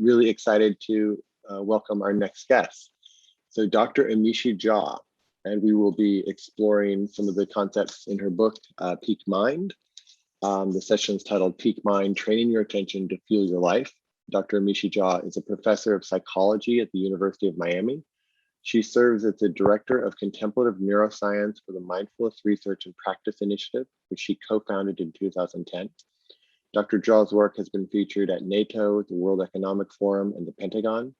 really excited to welcome our next guest. So Dr. Amishi Jha, and we will be exploring some of the concepts in her book, Peak Mind. The session is titled Peak Mind, Training Your Attention to Fuel Your Life. Dr. Amishi Jha is a professor of psychology at the University of Miami. She serves as the director of contemplative neuroscience for the Mindfulness Research and Practice Initiative, which she co-founded in 2010. Dr. Jha's work has been featured at NATO, the World Economic Forum, and the Pentagon.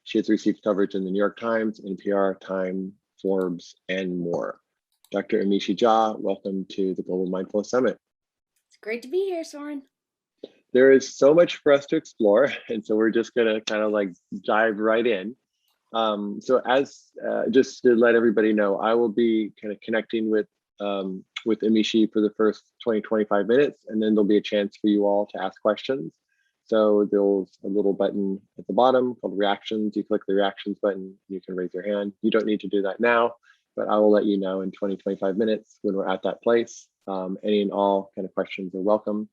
She has received coverage in the New York Times, NPR, Time, Forbes, and more. Dr. Amishi Jha, welcome to the Global Mindfulness Summit. It's great to be here, Soren. There is so much for us to explore, and so we're just gonna kind of like dive right in. So just to let everybody know, I will be kind of connecting with Amishi for the first 20-25 minutes, and then there'll be a chance for you all to ask questions. So there's a little button at the bottom called reactions. You click the reactions button, you can raise your hand. You don't need to do that now, but I will let you know in 20-25 minutes when we're at that place. Any and all kind of questions are welcome.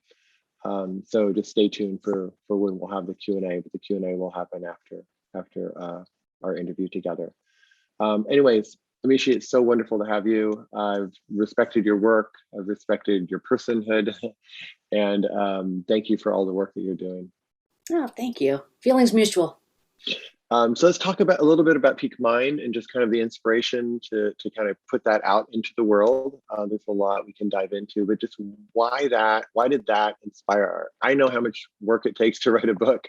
So just stay tuned for when we'll have the Q&A, but the Q&A will happen after our interview together. Anyways, Amishi, it's so wonderful to have you. I've respected your work. I've respected your personhood. And thank you for all the work that you're doing. Oh, thank you. Feelings mutual. So let's talk about a little bit about Peak Mind and just kind of the inspiration to kind of put that out into the world. There's a lot we can dive into, but just why did that inspire? I know how much work it takes to write a book,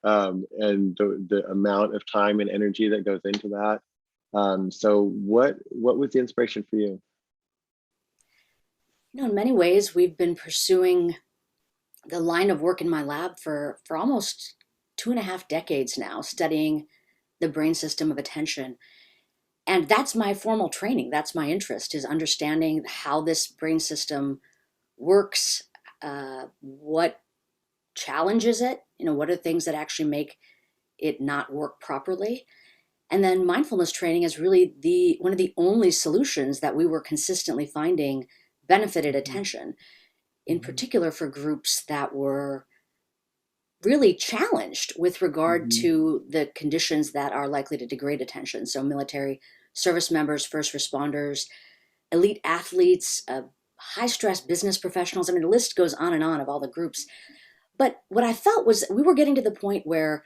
and the amount of time and energy that goes into that. So what was the inspiration for you? In many ways, we've been pursuing the line of work in my lab for almost 2.5 decades now, studying the brain system of attention. And that's my formal training. That's my interest, is understanding how this brain system works, what challenges it, what are things that actually make it not work properly. And then mindfulness training is really one of the only solutions that we were consistently finding benefited attention, in particular for groups that were really challenged with regard to the conditions that are likely to degrade attention. So military service members, first responders, elite athletes, high stress business professionals. I mean, the list goes on and on of all the groups. But what I felt was we were getting to the point where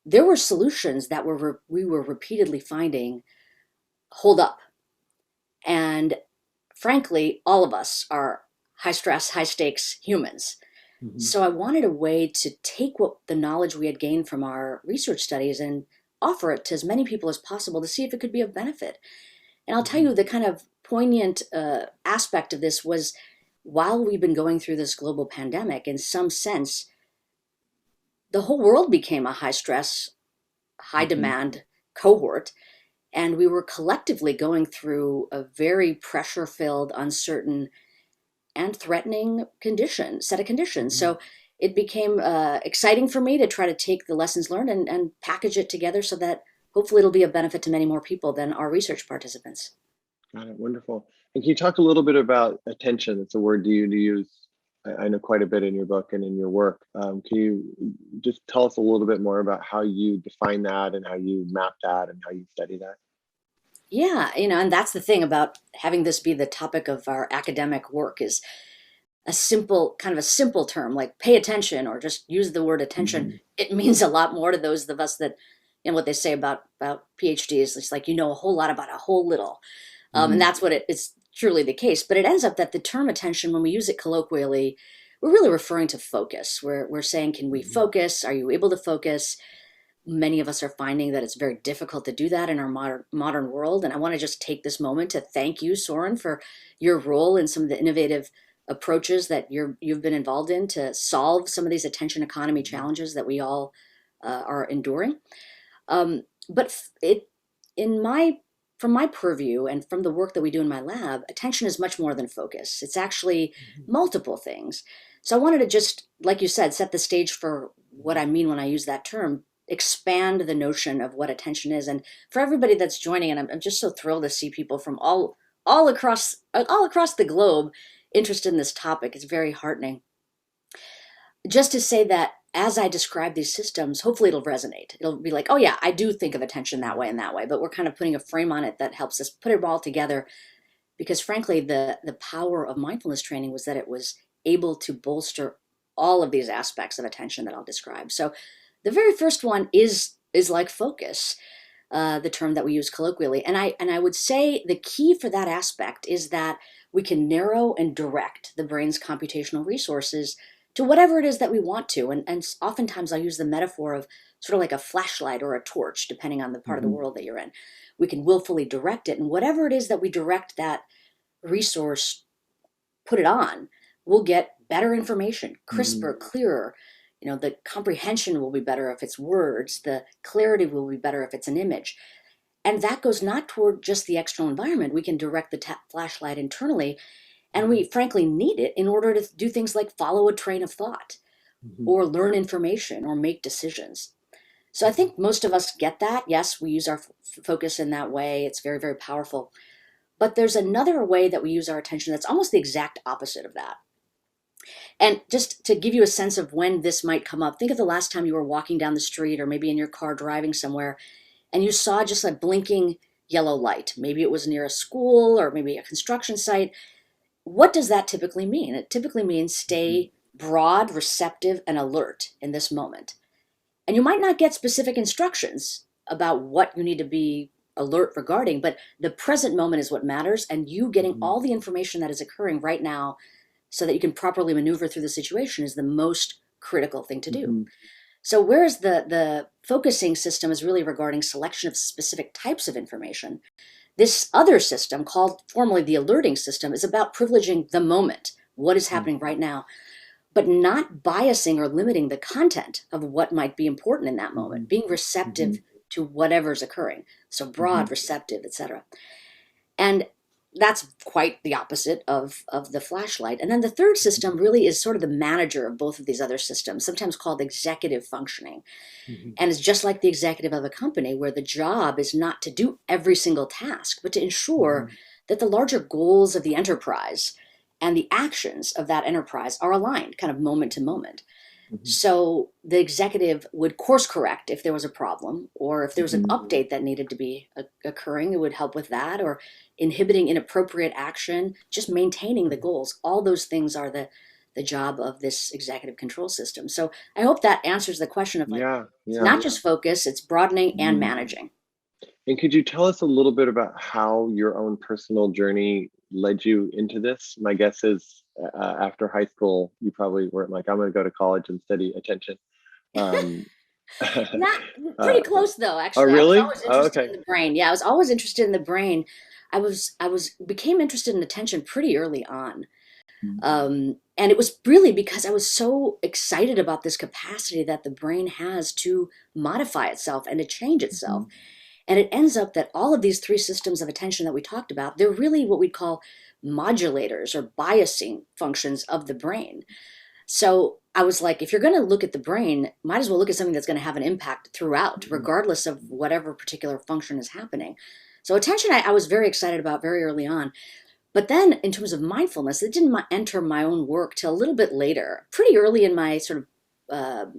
there were solutions that we were repeatedly finding hold up. And frankly, all of us are high stress, high stakes humans. So I wanted a way to take the knowledge we had gained from our research studies and offer it to as many people as possible to see if it could be of benefit. And I'll tell you, the kind of poignant aspect of this was, while we've been going through this global pandemic, in some sense, the whole world became a high stress, high demand cohort. And we were collectively going through a very pressure-filled, uncertain, and threatening set of conditions. So it became exciting for me to try to take the lessons learned and package it together so that hopefully it'll be a benefit to many more people than our research participants. Got it, wonderful. And can you talk a little bit about attention? It's a word you use, I know, quite a bit in your book and in your work. Can you just tell us a little bit more about how you define that and how you map that and how you study that? Yeah, and that's the thing about having this be the topic of our academic work, is a simple term like pay attention, or just use the word attention. It means a lot more to those of us that, what they say about PhDs. It's like, a whole lot about a whole little. And that's what it's truly the case. But it ends up that the term attention, when we use it colloquially, we're really referring to focus. We're saying, can we focus? Are you able to focus? Many of us are finding that it's very difficult to do that in our modern world. And I want to just take this moment to thank you, Soren, for your role in some of the innovative approaches that you've been involved in to solve some of these attention economy challenges that we all are enduring. But from my purview and from the work that we do in my lab, attention is much more than focus. It's actually multiple things. So I wanted to just, like you said, set the stage for what I mean when I use that term, expand the notion of what attention is. And for everybody that's joining, and I'm just so thrilled to see people from all across the globe interested in this topic. It's very heartening. Just to say that as I describe these systems, hopefully it'll resonate. It'll be like, oh yeah, I do think of attention that way and that way, but we're kind of putting a frame on it that helps us put it all together. Because frankly, the power of mindfulness training was that it was able to bolster all of these aspects of attention that I'll describe. So the very first one is like focus, the term that we use colloquially. And I would say the key for that aspect is that we can narrow and direct the brain's computational resources to whatever it is that we want to. And oftentimes I'll use the metaphor of sort of like a flashlight or a torch, depending on the part of the Mhm. world that you're in. We can willfully direct it, and whatever it is that we direct that resource, put it on, we'll get better information, Mhm. crisper, clearer. The comprehension will be better if it's words, the clarity will be better if it's an image. And that goes not toward just the external environment. We can direct the flashlight internally, and we frankly need it in order to do things like follow a train of thought Mhm. or learn information or make decisions. So I think most of us get that. Yes, we use our focus in that way. It's very, very powerful. But there's another way that we use our attention that's almost the exact opposite of that. And just to give you a sense of when this might come up, think of the last time you were walking down the street or maybe in your car driving somewhere and you saw just a blinking yellow light. Maybe it was near a school or maybe a construction site. What does that typically mean? It typically means Mhm. stay broad, receptive, and alert in this moment. And you might not get specific instructions about what you need to be alert regarding, but the present moment is what matters, and you getting Mhm. all the information that is occurring right now so that you can properly maneuver through the situation is the most critical thing to do. Mhm. So whereas the focusing system is really regarding selection of specific types of information, this other system, called formally the alerting system, is about privileging the moment, what is Mhm. happening right now, but not biasing or limiting the content of what might be important in that moment, Mhm. being receptive Mhm. to whatever's occurring. So broad, Mhm. receptive, etc. And that's quite the opposite of the flashlight. And then the third system really is sort of the manager of both of these other systems, sometimes called executive functioning. Mhm. And it's just like the executive of a company where the job is not to do every single task, but to ensure Mhm. that the larger goals of the enterprise and the actions of that enterprise are aligned kind of moment to moment. Mhm. So the executive would course correct if there was a problem, or if there was an Mhm. update that needed to be occurring, it would help with that, or inhibiting inappropriate action, just maintaining the Mhm. goals. All those things are the job of this executive control system. So I hope that answers the question of like, Yeah, it's yeah. not just focus, it's broadening and Mhm. managing. And could you tell us a little bit about how your own personal journey led you into this? My guess is after high school, you probably weren't like, I'm going to go to college and study attention. Um, Not uh, pretty close though, oh, actually. I was really? always Oh, interested okay. in the brain. Yeah, I was always interested in the brain. I was became interested in attention pretty early on. And it was really because I was so excited about this capacity that the brain has to modify itself and to change itself. Mhm. And it ends up that all of these three systems of attention that we talked about, they're really what we'd call modulators or biasing functions of the brain. So I was like, if you're going to look at the brain, might as well look at something that's going to have an impact throughout, Mhm. regardless of whatever particular function is happening. So attention, I was very excited about very early on. But then in terms of mindfulness, it didn't enter my own work till a little bit later, pretty early in my sort of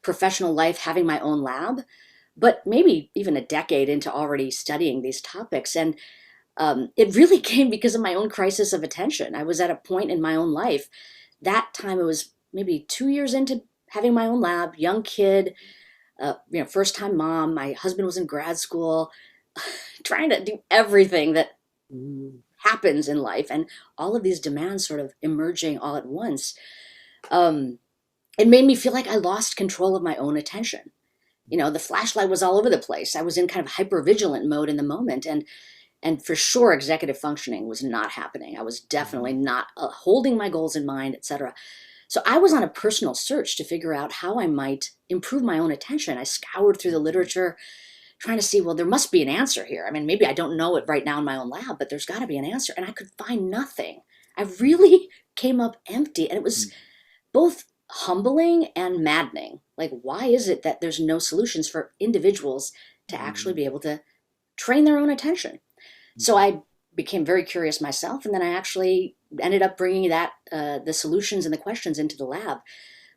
professional life, having my own lab, but maybe even a decade into already studying these topics. And it really came because of my own crisis of attention. I was at a point in my own life. That time it was maybe 2 years into having my own lab, young kid, first time mom. My husband was in grad school, trying to do everything that Mhm. happens in life, and all of these demands sort of emerging all at once. Um, it made me feel like I lost control of my own attention. The flashlight was all over the place. I was in kind of hyper vigilant mode in the moment, and for sure executive functioning was not happening. I was definitely Mhm. not holding my goals in mind, etc. So I was on a personal search to figure out how I might improve my own attention. I scoured through the Mhm. literature trying to see, well, there must be an answer here. I mean, maybe I don't know it right now in my own lab, but there's got to be an answer. And I could find nothing. I really came up empty. And it was Mhm. both humbling and maddening. Like, why is it that there's no solutions for individuals to actually Mhm. be able to train their own attention? So Mhm. I became very curious myself. And then I actually ended up bringing the solutions and the questions into the lab.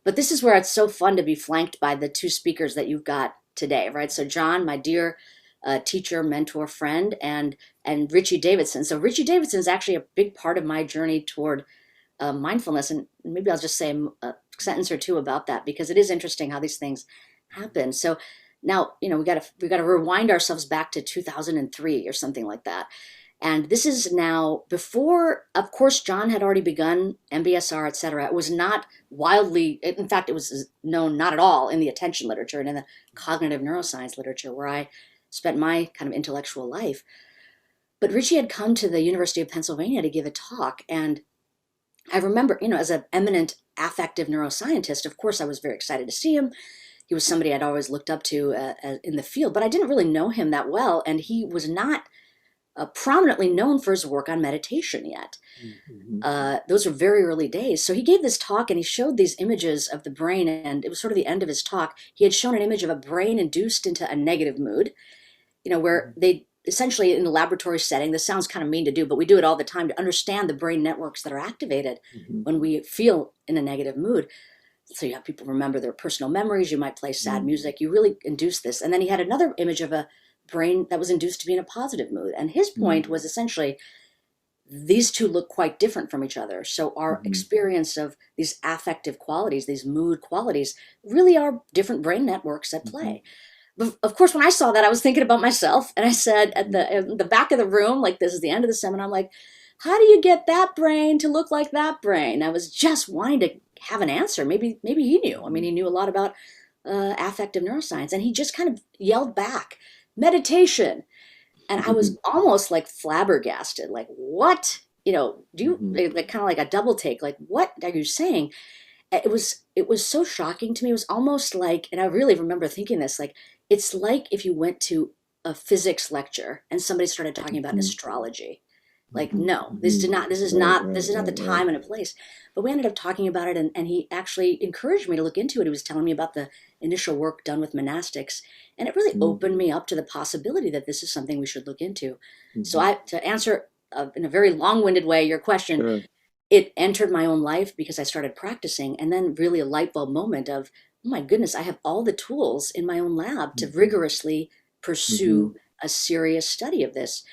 But this is where it's so fun to be flanked by the two speakers that you've got today, right? So John, my dear teacher, mentor, friend, and Richie Davidson. So Richie Davidson is actually a big part of my journey toward mindfulness, and maybe I'll just say a sentence or two about that because it is interesting how these things happen. So now, we got to rewind ourselves back to 2003 or something like that. And this is now before, of course, John had already begun MBSR, et cetera. It was not wildly, in fact, it was known not at all in the attention literature and in the cognitive neuroscience literature where I spent my kind of intellectual life. But Richie had come to the University of Pennsylvania to give a talk. And I remember, as an eminent affective neuroscientist, of course, I was very excited to see him. He was somebody I'd always looked up to in the field, but I didn't really know him that well. And he was not prominently known for his work on meditation yet. Those were very early days. So he gave this talk and he showed these images of the brain, and it was sort of the end of his talk. He had shown an image of a brain induced into a negative mood, where they essentially in the laboratory setting, this sounds kind of mean to do, but we do it all the time to understand the brain networks that are activated when we feel in a negative mood. So you have people remember their personal memories. You might play sad music. You really induce this. And then he had another image of a brain that was induced to be in a positive mood. And his point was essentially these two look quite different from each other. So our experience of these affective qualities, these mood qualities, really are different brain networks at play. But of course, when I saw that, I was thinking about myself, and I said at the back of the room, like this is the end of the seminar, I'm like, how do you get that brain to look like that brain? I was just wanting to have an answer. Maybe he knew. I mean, he knew a lot about affective neuroscience, and he just kind of yelled back, meditation. And I was almost like flabbergasted, like, what? Do you like kind of like a double take, like, what are you saying? It was so shocking to me. It was almost like, and I really remember thinking this, like, it's like if you went to a physics lecture and somebody started talking about astrology. Like, no, this is not the time and a place. But we ended up talking about it, and he actually encouraged me to look into it. He was telling me about the initial work done with monastics, and it really opened me up to the possibility that this is something we should look into. So to answer in a very long-winded way your question, Sure. it entered my own life because I started practicing, and then really a light bulb moment of, oh my goodness, I have all the tools in my own lab to rigorously pursue a serious study of this.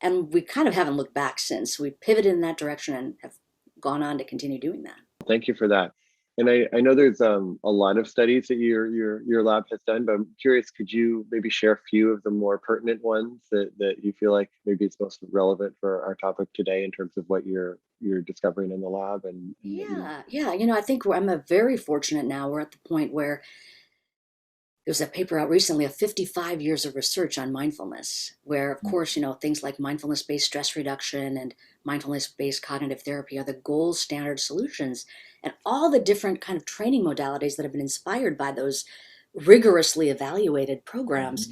And we kind of haven't looked back since. We pivoted in that direction and have gone on to continue doing that. Thank you for that. And I know there's a lot of studies that your lab has done, but I'm curious, could you maybe share a few of the more pertinent ones that you feel like maybe it's most relevant for our topic today in terms of what you're discovering in the lab and what you. Yeah. I think I'm a very fortunate now. We're at the point where there's a paper out recently of 55 years of research on mindfulness, where, of course, things like mindfulness-based stress reduction and mindfulness-based cognitive therapy are the gold standard solutions. And all the different kind of training modalities that have been inspired by those rigorously evaluated programs.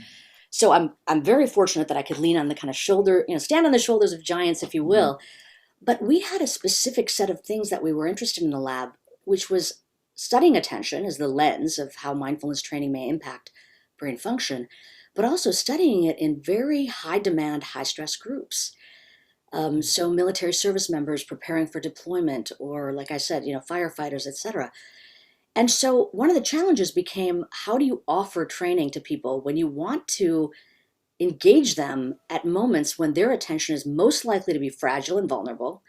So I'm very fortunate that I could lean on the kind of shoulder, stand on the shoulders of giants, if you will. But we had a specific set of things that we were interested in the lab, which was studying attention as the lens of how mindfulness training may impact brain function, but also studying it in very high demand, high stress groups. So military service members preparing for deployment, or like I said, firefighters, etc. And so one of the challenges became, how do you offer training to people when you want to engage them at moments when their attention is most likely to be fragile and vulnerable,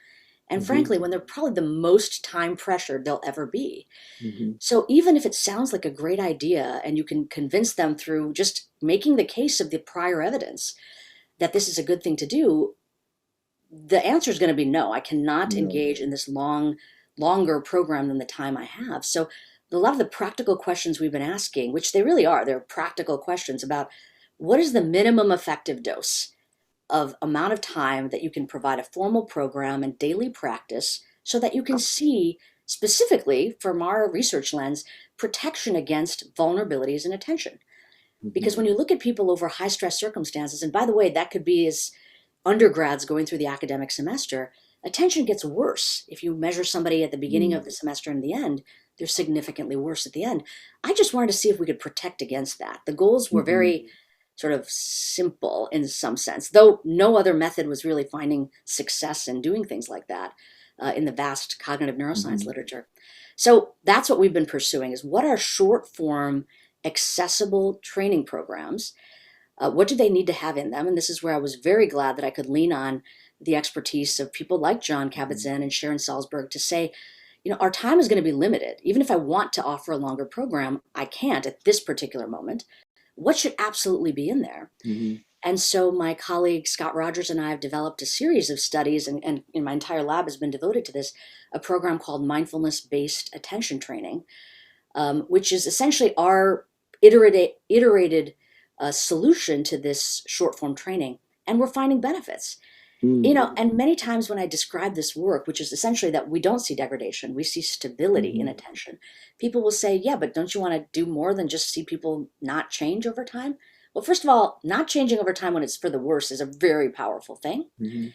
and frankly, when they're probably the most time pressured they'll ever be. So even if it sounds like a great idea and you can convince them through just making the case of the prior evidence that this is a good thing to do, the answer is going to be no. I cannot engage in this longer program than the time I have. So a lot of the practical questions we've been asking, which they really are, they're practical questions about what is the minimum effective dose of amount of time that you can provide a formal program and daily practice so that you can see specifically from our research lens protection against vulnerabilities in attention. Because when you look at people over high stress circumstances, and by the way, that could be as undergrads going through the academic semester, attention gets worse. If you measure somebody at the beginning of the semester and the end, they're significantly worse at the end. I just wanted to see if we could protect against that. The goals were very sort of simple in some sense, though no other method was really finding success in doing things like that. in the vast cognitive neuroscience Hmm. literature. So that's what we've been pursuing is what are short form, accessible training programs? What do they need to have in them? And this is where I was very glad that I could lean on the expertise of people like John Hmm. Kabat-Zinn and Sharon Salzberg to say, our time is going to be limited. Even if I want to offer a longer program, I can't at this particular moment. What should absolutely be in there? Hmm. And so my colleague Scott Rogers and I have developed a series of studies, and my entire lab has been devoted to this, a program called mindfulness-based attention training, which is essentially our iterated solution to this short form training. And we're finding benefits. And many times when I describe this work, which is essentially that we don't see degradation, we see stability in Hmm. attention, people will say, yeah, but don't you want to do more than just see people not change over time? Well, first of all, not changing over time when it's for the worse is a very powerful thing. Hmm.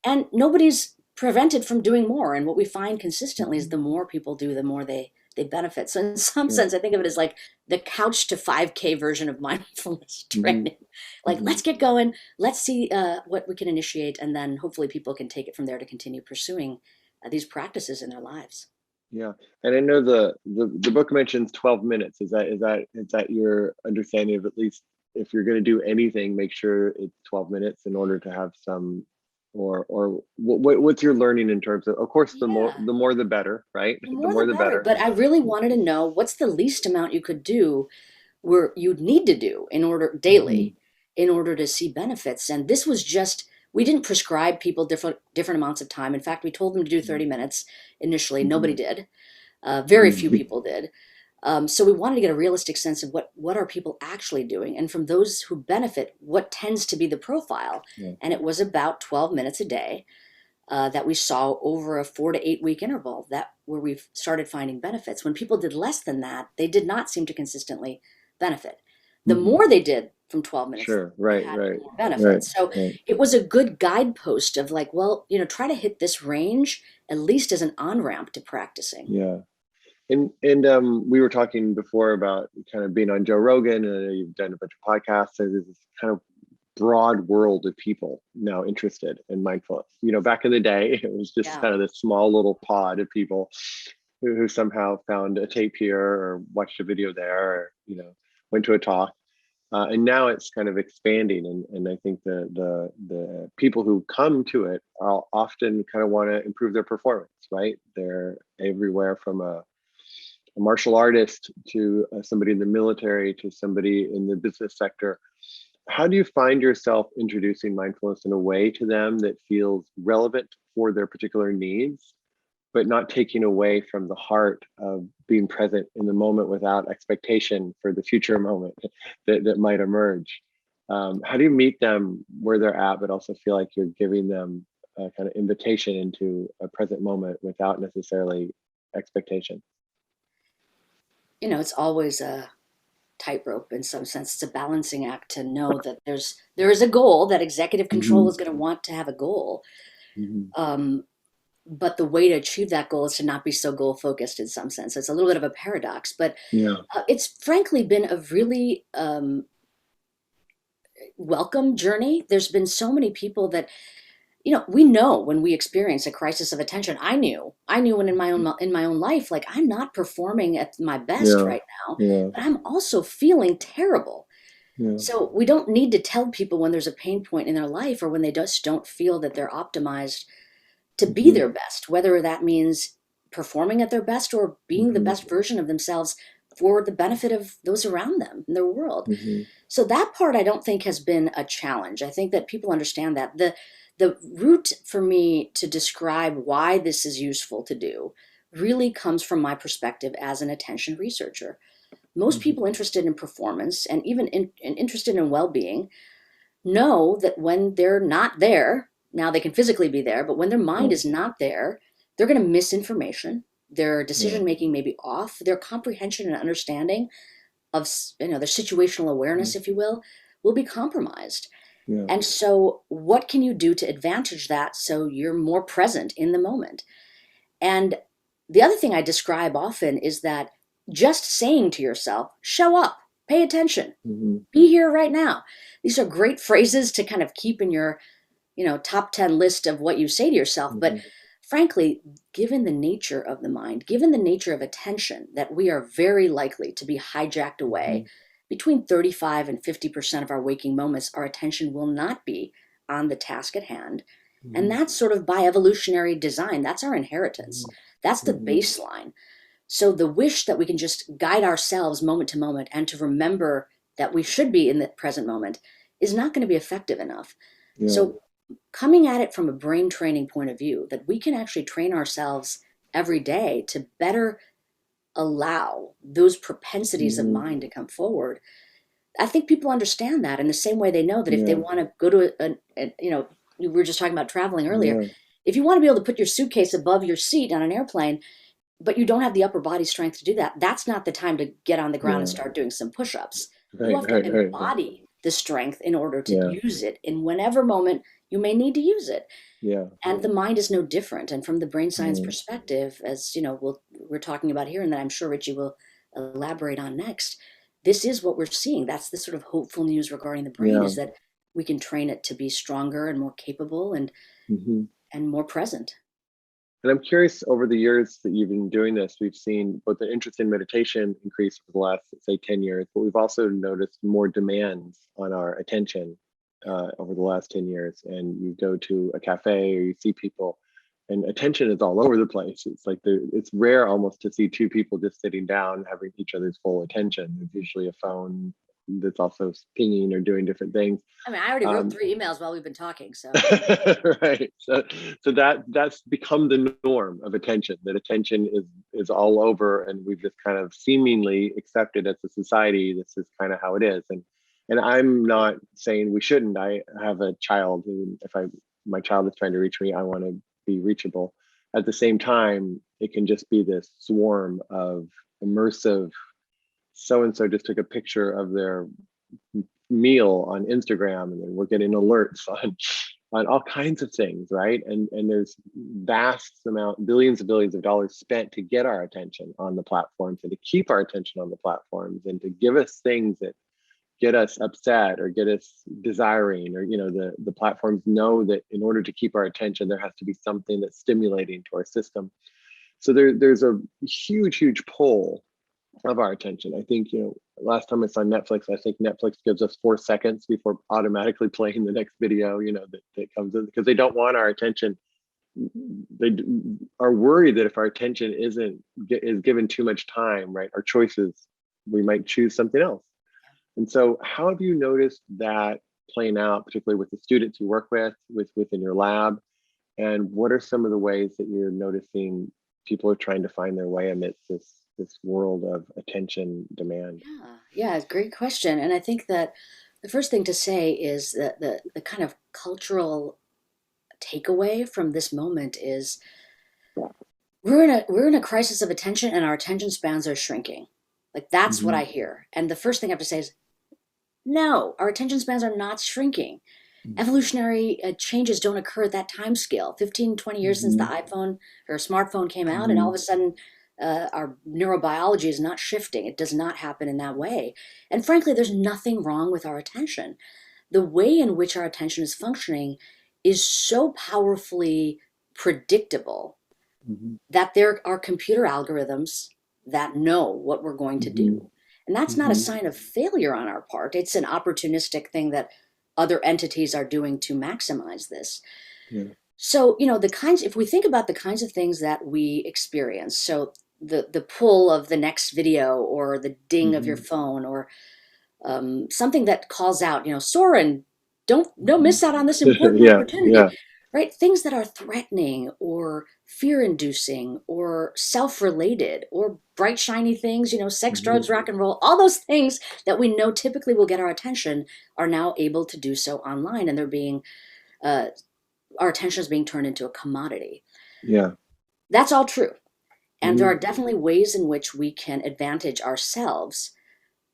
And nobody's prevented from doing more. And what we find consistently is Hmm. the more people do, the more they benefit. So in some Yeah. sense, I think of it as like the couch to 5K version of mindfulness Hmm. training. Like, Hmm. let's get going. Let's see what we can initiate. And then hopefully people can take it from there to continue pursuing these practices in their lives. Yeah, and I know the book mentions 12 minutes. Is that your understanding of, at least if you're going to do anything, make sure it's 12 minutes in order to have some, or what's your learning in terms of course, the more Yeah. the more the better, right? The The more the more the better. better. But I really wanted to know what's the least amount you could do where you'd need to do in order Hmm. daily in order to see benefits. And this was just we didn't prescribe people different amounts of time. In fact, we told them to do 30 minutes initially. Nobody Hmm. did. Very few people did. So we wanted to get a realistic sense of what are people actually doing, and from those who benefit, what tends to be the profile. Yeah. And it was about 12 minutes a day that we saw over a 4 to 8 week interval that where we've started finding benefits. When people did less than that, they did not seem to consistently benefit. The Hmm. more they did from 12 minutes, Sure. they Right. had Right. more Right. benefits. So Right. it was a good guidepost of like, well, try to hit this range at least as an on ramp to practicing. Yeah. And we were talking before about kind of being on Joe Rogan, and you've done a bunch of podcasts. So there's this kind of broad world of people now interested in mindfulness. Back in the day, it was just Yeah. kind of this small little pod of people who somehow found a tape here or watched a video there, or went to a talk. And now it's kind of expanding, and I think the people who come to it are often kind of want to improve their performance. Right? They're everywhere from a martial artist to somebody in the military to somebody in the business sector. How do you find yourself introducing mindfulness in a way to them that feels relevant for their particular needs, but not taking away from the heart of being present in the moment without expectation for the future moment that might emerge? How do you meet them where they're at, but also feel like you're giving them a kind of invitation into a present moment without necessarily expectation? It's always a tightrope in some sense. It's a balancing act to know that there is a goal, that executive control Hmm. is going to want to have a goal. Hmm. Um, but the way to achieve that goal is to not be so goal focused in some sense. It's a little bit of a paradox, but Yeah. it's frankly been a really welcome journey. There's been so many people that we know when we experience a crisis of attention. I knew when in my own life, like I'm not performing at my best Yeah. right now, Yeah. but I'm also feeling terrible. Yeah. So we don't need to tell people when there's a pain point in their life or when they just don't feel that they're optimized to be Hmm. their best, whether that means performing at their best or being the Hmm. best version of themselves for the benefit of those around them in their world. Hmm. So that part I don't think has been a challenge. I think that people understand that. The route for me to describe why this is useful to do really comes from my perspective as an attention researcher. Most Hmm. people interested in performance and even interested in well-being know that when they're not there, now they can physically be there, but when their mind Yeah. is not there, they're going to miss information. Their Yeah. decision making may be off. Their comprehension and understanding of their situational Yeah. awareness, if you will be compromised. Yeah. And so, what can you do to advantage that so you're more present in the moment? And the other thing I describe often is that just saying to yourself, show up, pay attention, Hmm. be here right now. These are great phrases to kind of keep in your top 10 list of what you say to yourself. But Hmm. frankly, given the nature of the mind, given the nature of attention, that we are very likely to be hijacked away, Mhm. between 35 and 50% of our waking moments, our attention will not be on the task at hand. And Mhm. that's sort of by evolutionary design. That's our inheritance. Mhm. That's the Mhm. baseline. So the wish that we can just guide ourselves moment to moment and to remember that we should be in the present moment is not going to be effective enough. Yeah. So coming at it from a brain training point of view, that we can actually train ourselves every day to better allow those propensities of Mhm. mind to come forward. I think people understand that in the same way they know that if they Yeah. want to go to we were just talking about traveling earlier. Yeah. If you want to be able to put your suitcase above your seat on an airplane, but you don't have the upper body strength to do that, that's not the time to get on the ground and Yeah. start doing some push-ups. You Right. have to Right. Right. Right. embody the strength in order to Yeah. use it in whatever moment you may need to use it. Yeah. And the mind is no different. And from the brain science Mhm. perspective, as you know, we're talking about here, and that I'm sure Richie will elaborate on next, this is what we're seeing. That's the sort of hopeful news regarding the brain, Yeah. is that we can train it to be stronger and more capable Mhm. and more present. And I'm curious, over the years that you've been doing this, we've seen both the interest in meditation increase for the last, say, 10 years, but we've also noticed more demands on our attention over the last 10 years. And you go to a cafe or you see people, and attention is all over the place. It's like it's rare almost to see two people just sitting down having each other's full attention. There's usually a phone that's also pinging or doing different things. I mean, I already wrote Um, 3 emails while we've been talking, so. right. So that's become the norm of attention. That attention is all over, and we've just kind of seemingly accepted as a society. This is kind of how it is, and I'm not saying we shouldn't. I have a child, and if my child is trying to reach me, I want to be reachable. At the same time, it can just be this swarm of immersive. So and so just took a picture of their meal on Instagram, and then we're getting alerts on all kinds of things, right? And there's vast amount, billions of dollars spent to get our attention on the platforms and to keep our attention on the platforms and to give us things that get us upset or get us desiring, or the platforms know that in order to keep our attention there has to be something that's stimulating to our system. So there's a huge pull of our attention. I think, last time I saw Netflix, I think Netflix gives us 4 seconds before automatically playing the next video, that comes in, because they don't want our attention. They are worried that if our attention is given too much time, right, our choices, we might choose something else. And so how have you noticed that playing out, particularly with the students you work within your lab? And what are some of the ways that you're noticing people are trying to find their way amidst this world of attention demand? Yeah, it's a great question. And I think that the first thing to say is that the kind of cultural takeaway from this moment is we're in a crisis of attention, and our attention spans are shrinking. Like, that's what Hmm. I hear. And the first thing I have to say is no, our attention spans are not shrinking. Evolutionary changes don't occur at that time scale. 15, 20 years since the Hmm. iPhone or smartphone came out, and all Hmm. of a sudden our neurobiology is not shifting. It does not happen in that way. And frankly, there's nothing wrong with our attention. The way in which our attention is functioning is so powerfully predictable Hmm. that there are computer algorithms that know what we're going to Hmm. do. And that's not a Hmm. sign of failure on our part. It's an opportunistic thing that other entities are doing to maximize this. Yeah. So, if we think about the kinds of things that we experience, so the pull of the next video, or the ding of your Hmm. phone, or something that calls out, Soren, don't Hmm. miss out on this important Yeah. opportunity, Yeah. right? Things that are threatening or fear-inducing or self-related or bright shiny things, sex, Hmm. drugs, rock and roll, all those things that we know typically will get our attention are now able to do so online, and they're being uh, our attention is being turned into a commodity. Yeah. That's all true. And there Hmm. are definitely ways in which we can advantage ourselves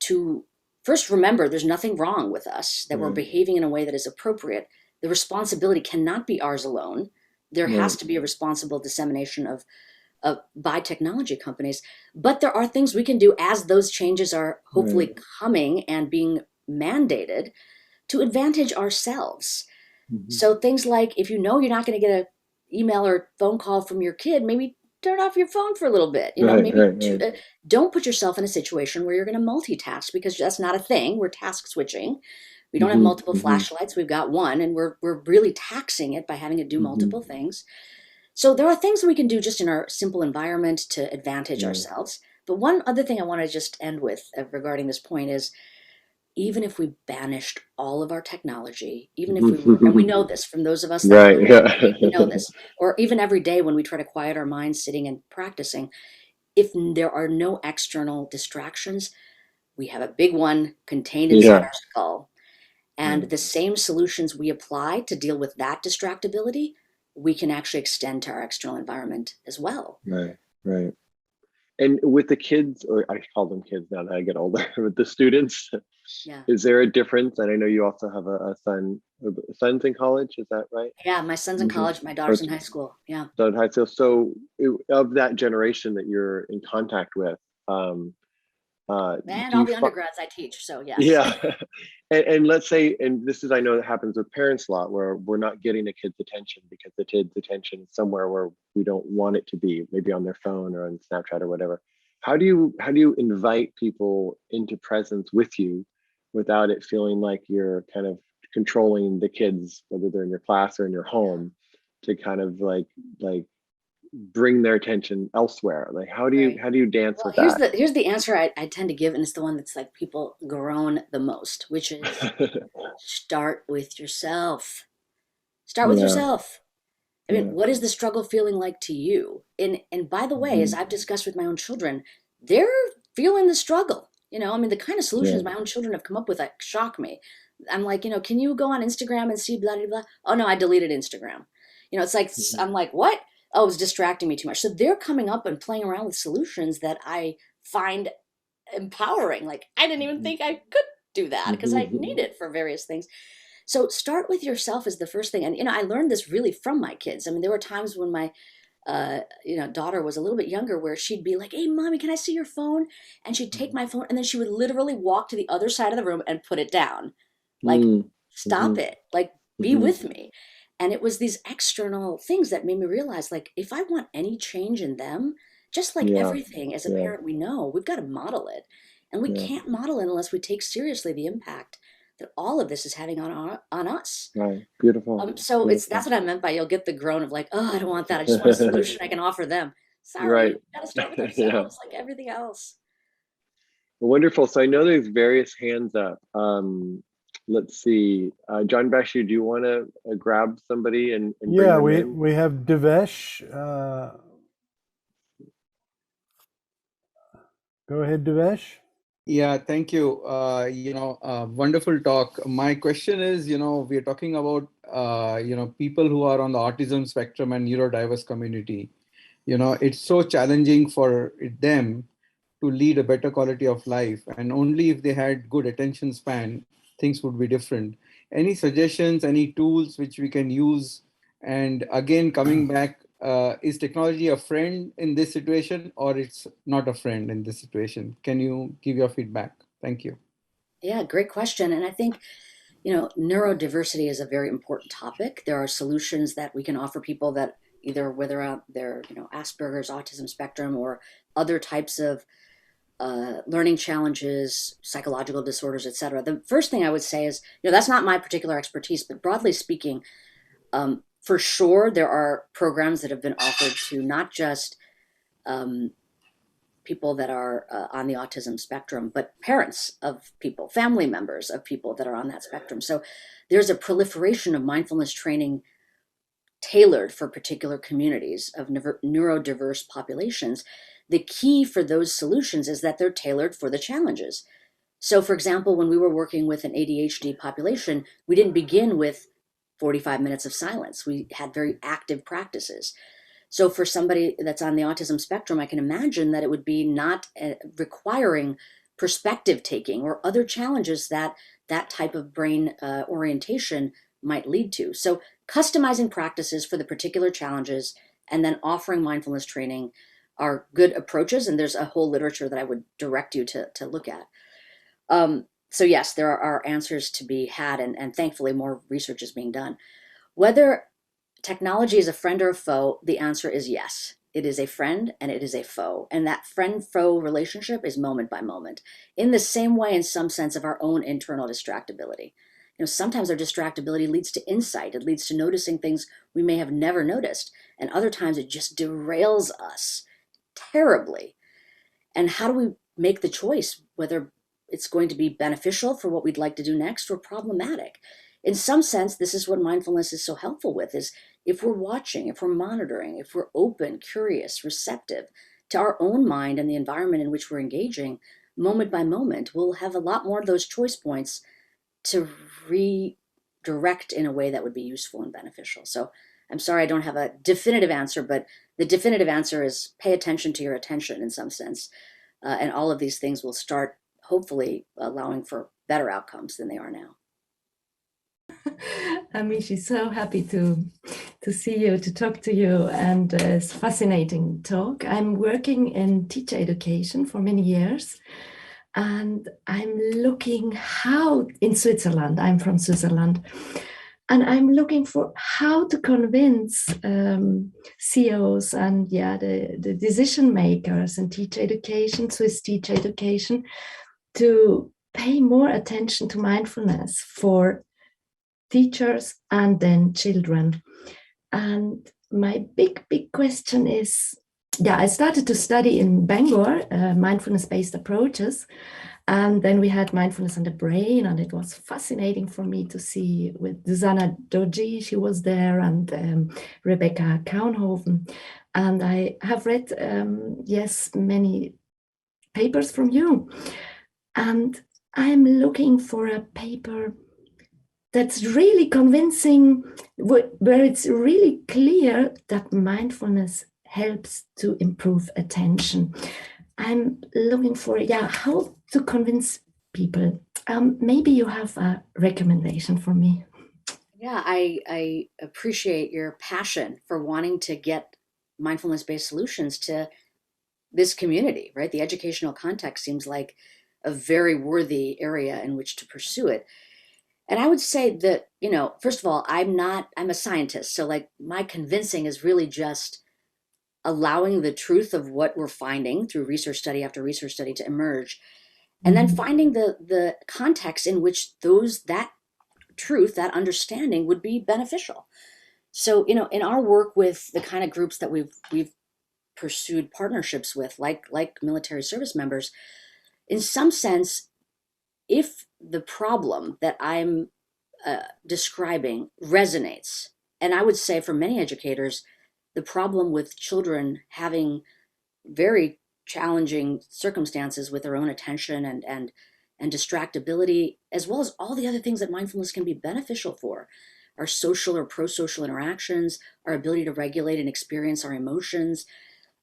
to first remember there's nothing wrong with us, that we're Right. behaving in a way that is appropriate. The responsibility cannot be ours alone. There has Right. to be a responsible dissemination of by technology companies. But there are things we can do as those changes are Right. hopefully coming and being mandated to advantage ourselves. Hmm. So things like, if you know you're not going to get email or phone call from your kid, maybe turn off your phone for a little bit. Right, Maybe right, right. don't put yourself in a situation where you're going to multitask, because that's not a thing. We're task switching. We don't have Hmm, multiple hmm, flashlights. We've got one, and we're really taxing it by having it do hmm. multiple things. So there are things we can do just in our simple environment to advantage Yeah. ourselves. But one other thing I want to just end with regarding this point is, even if we banished all of our technology, even if we were, and we know this from those of us that Right, work in yeah. IT, we know this, or even every day when we try to quiet our minds sitting and practicing, if there are no external distractions, we have a big one contained inside Yeah. our skull. And Yeah. the same solutions we apply to deal with that distractibility, we can actually extend to our external environment as well. Right, right. And with the kids, or I call them kids now that I get older, with the students, Yeah. is there a difference? And I know you also have a son, son's in college, is that right? Yeah. My son's in Mhm. college, my daughter's in Okay. high school. Yeah. So high school. So of that generation that you're in contact with, um, And do all you the find, undergrads I teach. So, yes. yeah. And let's say, and this is, I know that happens with parents a lot, where we're not getting the kid's attention because the kid's attention is somewhere where we don't want it to be, maybe on their phone or on Snapchat or whatever. How do you invite people into presence with you without it feeling like you're kind of controlling the kids, whether they're in your class or in your Yeah. home, to kind of like bring their attention elsewhere? Like Right. how do you dance Well, with here's that? the answer I tend to give, and it's the one that's like people groan the most, which is start with yourself. Start with Yeah, yourself. I mean, yeah. what is the struggle feeling like to you? And by the way, as Hmm. I've discussed with my own children, they're feeling the struggle. I mean, the kind of solutions Yeah. my own children have come up with that shock me. I'm like, can you go on Instagram and see blah blah blah? Oh no, I deleted Instagram. It's like Mhm. I'm like, what? Oh, it was distracting me too much. So they're coming up and playing around with solutions that I find empowering. Like I didn't even think I could do that because I need Mhm. it for various things. So start with yourself is the first thing. And I learned this really from my kids. I mean, there were times when my daughter was a little bit younger where she'd be like, "Hey, mommy, can I see your phone?" And she'd take Mhm. my phone and then she would literally walk to the other side of the room and put it down. Like, Mm. stop Mhm. it. Like, be Mhm. with me. And it was these external things that made me realize, like, if I want any change in them, just like Yeah. everything as a Yeah. parent, we know we've got to model it. And we Yeah. can't model it unless we take seriously the impact that all of this is having on us. Right. Beautiful. So that's Beautiful. what I meant by you'll get the groan of like, oh, I don't want that. I just want a solution I can offer them. Sorry, Right. we got to start with Yeah. ourselves, like everything else. Wonderful. So I know there's various hands up. Let's see. John Bashu, do you want to grab somebody and bring Yeah, them we in? we have Devesh. Go ahead, Devesh. Yeah, thank you. Wonderful talk. My question is, we are talking about, people who are on the autism spectrum and neurodiverse community. It's so challenging for them to lead a better quality of life. And only if they had good attention span, things would be different. Any suggestions, any tools which we can use? And again, coming back, is technology a friend in this situation or it's not a friend in this situation? Can you give your feedback? Thank you. Yeah, great question. And I think, neurodiversity is a very important topic. There are solutions that we can offer people that either whether they're, Asperger's, autism spectrum, or other types of learning challenges, psychological disorders, etc. The first thing I would say is, that's not my particular expertise, but broadly speaking, for sure, there are programs that have been offered to not just um, people that are on the autism spectrum, but parents of people, family members of people that are on that spectrum. So there's a proliferation of mindfulness training tailored for particular communities of neurodiverse populations. The key for those solutions is that they're tailored for the challenges. So, for example, when we were working with an ADHD population, we didn't begin with 45 minutes of silence. We had very active practices. So for somebody that's on the autism spectrum, I can imagine that it would be not requiring perspective taking or other challenges that that type of brain orientation might lead to. So customizing practices for the particular challenges and then offering mindfulness training are good approaches. And there's a whole literature that I would direct you to look at. So yes, there are answers to be had, and thankfully more research is being done. Whether technology is a friend or a foe, the answer is yes. It is a friend and it is a foe. And that friend-foe relationship is moment by moment. In the same way, in some sense, of our own internal distractibility. Sometimes our distractibility leads to insight. It leads to noticing things we may have never noticed. And other times it just derails us terribly. And how do we make the choice whether it's going to be beneficial for what we'd like to do next or problematic? In some sense, this is what mindfulness is so helpful with, is if we're watching, if we're monitoring, if we're open, curious, receptive to our own mind and the environment in which we're engaging, moment by moment, we'll have a lot more of those choice points to redirect in a way that would be useful and beneficial. So I'm sorry I don't have a definitive answer, but the definitive answer is pay attention to your attention in some sense. And all of these things will start hopefully allowing for better outcomes than they are now. Amishi, so happy to see you, to talk to you, and it's fascinating talk. I'm working in teacher education for many years, and I'm looking how in Switzerland, I'm from Switzerland, and I'm looking for how to convince CEOs and the decision makers in teacher education, Swiss teacher education, to pay more attention to mindfulness for teachers and then children. And my big question is, I started to study in Bangor mindfulness-based approaches, and then we had mindfulness on the brain, and it was fascinating for me to see with Susanna Doji, she was there, and Rebecca Kaunhoven. And I have read, many papers from you, and I'm looking for a paper that's really convincing, where it's really clear that mindfulness helps to improve attention. I'm looking for, how to convince people. Maybe you have a recommendation for me. Yeah, I appreciate your passion for wanting to get mindfulness-based solutions to this community, right? The educational context seems like a very worthy area in which to pursue it. And I would say that, first of all, I'm a scientist. So like my convincing is really just allowing the truth of what we're finding through research study after research study to emerge. And then finding the context in which that truth, that understanding would be beneficial. So, in our work with the kind of groups that we've pursued partnerships with, like military service members, in some sense, if the problem that I'm describing resonates, and I would say for many educators, the problem with children having very challenging circumstances with their own attention and distractibility, as well as all the other things that mindfulness can be beneficial for, our social or pro-social interactions, our ability to regulate and experience our emotions,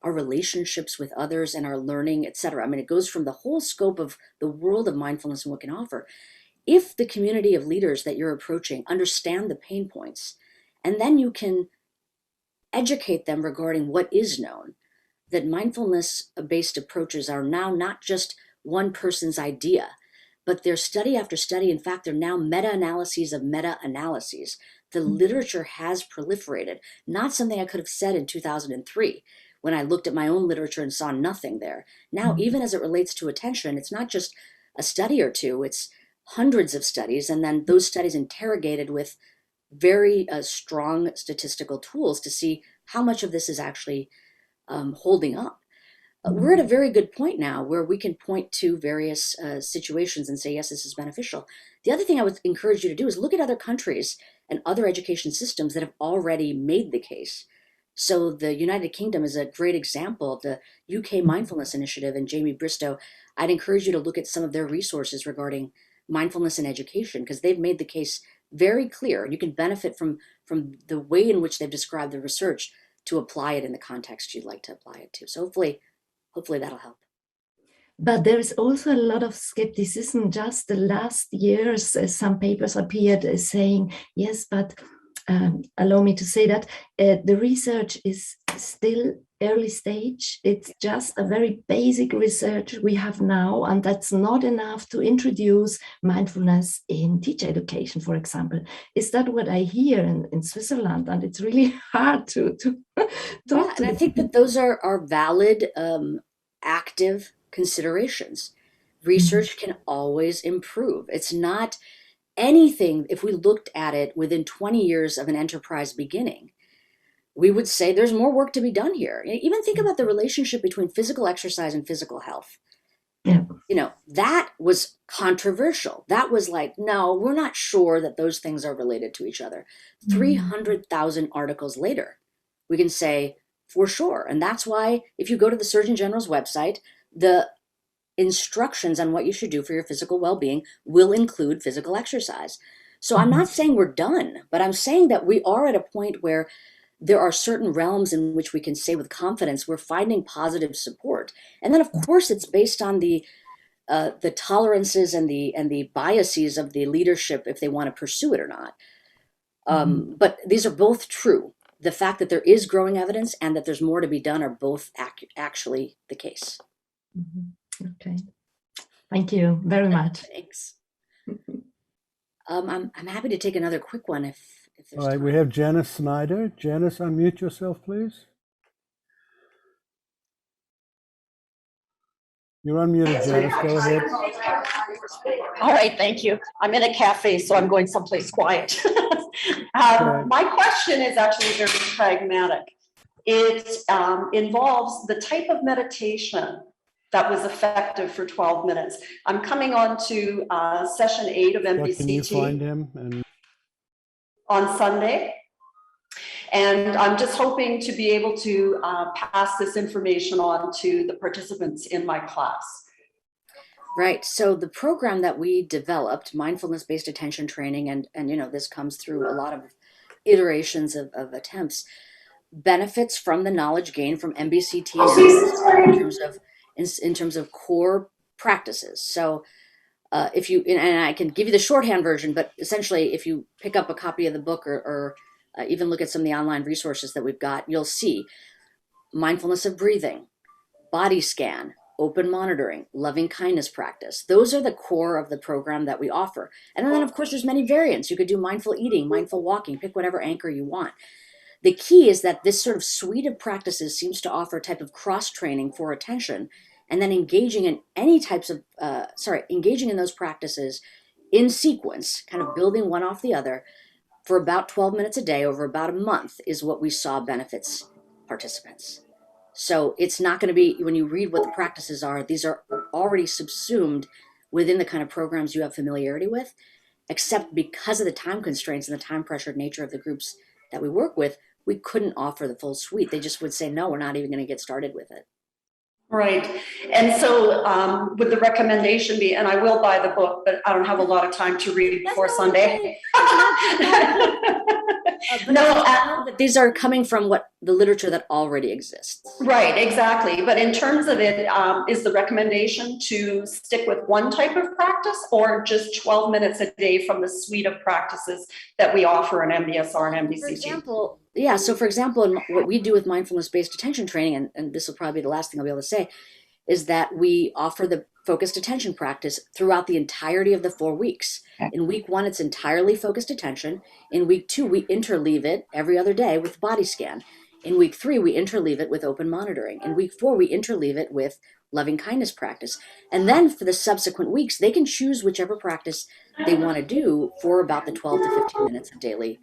our relationships with others, and our learning, etc. I mean, it goes from the whole scope of the world of mindfulness and what it can offer. If the community of leaders that you're approaching understand the pain points, and then you can educate them regarding what is known, that mindfulness-based approaches are now not just one person's idea, but they're study after study. In fact, they're now meta-analyses of meta-analyses. The literature has proliferated, not something I could have said in 2003 when I looked at my own literature and saw nothing there. Now, even as it relates to attention, it's not just a study or two, it's hundreds of studies, and then those studies interrogated with very strong statistical tools to see how much of this is actually holding up. We're at a very good point now where we can point to various situations and say, yes, this is beneficial. The other thing I would encourage you to do is look at other countries and other education systems that have already made the case. So the United Kingdom is a great example. The UK Mindfulness Initiative and Jamie Bristow, I'd encourage you to look at some of their resources regarding mindfulness in education, because they've made the case very clear. You can benefit from the way in which they've described the research to apply it in the context you'd like to apply it to. So hopefully that'll help. But there is also a lot of skepticism. Just the last years, some papers appeared saying, yes, but allow me to say that the research is still early stage. It's just a very basic research we have now, and that's not enough to introduce mindfulness in teacher education, for example. Is that what I hear in Switzerland? And it's really hard to talk to and I think that those are valid, active considerations. Research can always improve. It's not anything, if we looked at it within 20 years of an enterprise beginning, we would say there's more work to be done here. Even think about the relationship between physical exercise and physical health. Yeah. That was controversial. That was like, no, we're not sure that those things are related to each other. 300,000 articles later, we can say for sure. And that's why if you go to the Surgeon General's website, the instructions on what you should do for your physical well-being will include physical exercise. So I'm not saying we're done, but I'm saying that we are at a point where there are certain realms in which we can say with confidence we're finding positive support. And then of course it's based on the tolerances and the biases of the leadership if they want to pursue it or not. But these are both true. The fact that there is growing evidence and that there's more to be done are both actually the case. Okay. Thank you very much. Thanks. I'm happy to take another quick one if there's All right, time. we have Janice Snyder. Janice, unmute yourself, please. You're unmuted, Janice. Go ahead. All right, thank you. I'm in a cafe, so I'm going someplace quiet. My question is actually very pragmatic. It involves the type of meditation that was effective for 12 minutes. I'm coming on to session 8 of MBCT. Can you find him? On Sunday. And I'm just hoping to be able to pass this information on to the participants in my class. Right. So the program that we developed, mindfulness-based attention training, and this comes through a lot of iterations of attempts, benefits from the knowledge gained from MBCT in terms of core practices. So if you, and I can give you the shorthand version, but essentially if you pick up a copy of the book or even look at some of the online resources that we've got, you'll see mindfulness of breathing, body scan, open monitoring, loving kindness practice. Those are the core of the program that we offer. And then of course there's many variants. You could do mindful eating, mindful walking, pick whatever anchor you want. The key is that this sort of suite of practices seems to offer a type of cross-training for attention, and then engaging in engaging in those practices in sequence, kind of building one off the other for about 12 minutes a day over about a month is what we saw benefits participants. So it's not going to be, when you read what the practices are, these are already subsumed within the kind of programs you have familiarity with, except because of the time constraints and the time pressured nature of the groups that we work with, we couldn't offer the full suite. They just would say, no, we're not even going to get started with it. Right. And so would the recommendation be, and I will buy the book, but I don't have a lot of time to read before Sunday. That these are coming from the literature that already exists. Right, exactly. But in terms of it, is the recommendation to stick with one type of practice or just 12 minutes a day from the suite of practices that we offer in MBSR and MBCT? For example, so for example, in what we do with mindfulness-based attention training, and this will probably be the last thing I'll be able to say, is that we offer the focused attention practice throughout the entirety of the 4 weeks. In week 1, it's entirely focused attention. In week 2, we interleave it every other day with body scan. In week 3, we interleave it with open monitoring. In week 4, we interleave it with loving kindness practice. And then for the subsequent weeks, they can choose whichever practice they want to do for about the 12 to 15 minutes of daily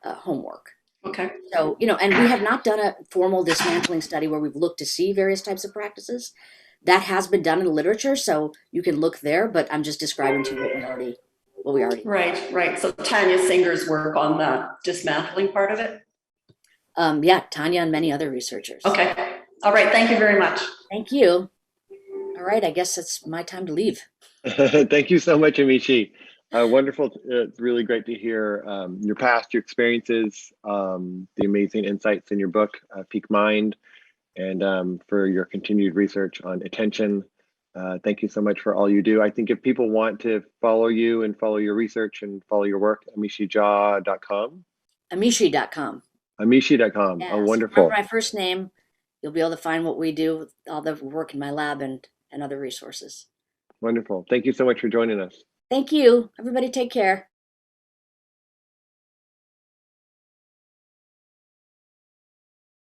homework. Okay. So, and we have not done a formal dismantling study where we've looked to see various types of practices. That has been done in the literature, so you can look there, but I'm just describing to you what we already. Right. So Tanya Singer's work on the dismantling part of it? Yeah, Tanya and many other researchers. Okay. All right. Thank you very much. Thank you. All right. I guess it's my time to leave. Thank you so much, Amishi. Wonderful. It's really great to hear your past, your experiences, the amazing insights in your book, Peak Mind, and for your continued research on attention. Thank you so much for all you do. I think if people want to follow you and follow your research and follow your work, amishijah.com. Amishi.com. Amishi.com. Yes. Oh, wonderful. Remember my first name, you'll be able to find what we do, all the work in my lab and other resources. Wonderful. Thank you so much for joining us. Thank you. Everybody take care.